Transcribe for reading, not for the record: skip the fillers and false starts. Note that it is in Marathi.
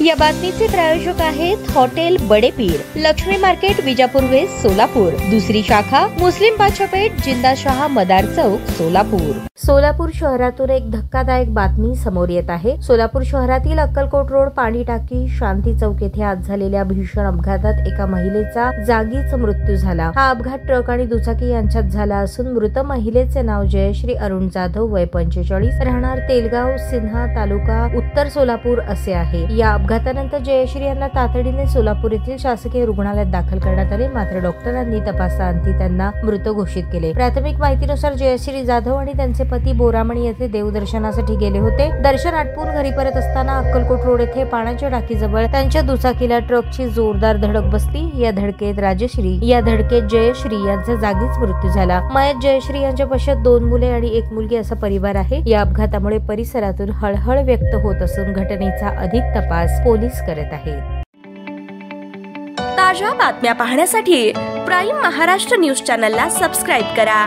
या बातमीचे प्रायोजक आहेत hotel Badepir, Laxmi market, Vijapur west, Solapur. दुसरी शाखा मुस्लिम बादशाहपेठ, जिंदाशाह मदार चौक, सोलापूर। सोलापूर शहरातून एक धक्कादायक बातमी समोर येत आहे। सोलापूर शहरातील अक्कलकोट रोड पाणी टाकी शांती चौक येथे आज झालेल्या भीषण अपघातात एका महिलेचा जागीच मृत्यू झाला। हा अपघात ट्रक आणि दुचाकी यांच्यात झाला असून मृत महिलेचे नाव जयश्री अरुण जाधव, वय 45, राहणार तेलगाव, सिन्हा, तालुका उत्तर सोलापूर असे आहे। या अपघातानंतर जयश्री यांना तातडीने सोलापूर येथील शासकीय रुग्णालयात दाखल करण्यात आले, मात्र डॉक्टरांनी तपासाअंती त्यांना मृत घोषित केले। प्राथमिक माहितीनुसार जयश्री जाधव आणि त्यांचे पती बोरामणी येथे देवदर्शनासाठी गेले होते। दर्शन आटपून घरी परत असताना अक्कलकोट रोड येथे पाण्याच्या टाकीजवळ त्यांच्या दुचाकीला ट्रकची जोरदार धडक बसली। या धडकेत जयश्री यांचा जागीच मृत्यू झाला। मयत जयश्री यांच्या पश्चात 2 मुले आणि 1 मुलगी असा परिवार आहे। या अपघातामुळे परिसरातून हळहळ व्यक्त होत असून घटनेचा अधिक तपास पोलीस करत आहेत। ताज्या बातम्या पाहण्यासाठी प्राईम महाराष्ट्र न्यूज चॅनलला सबस्क्राईब करा।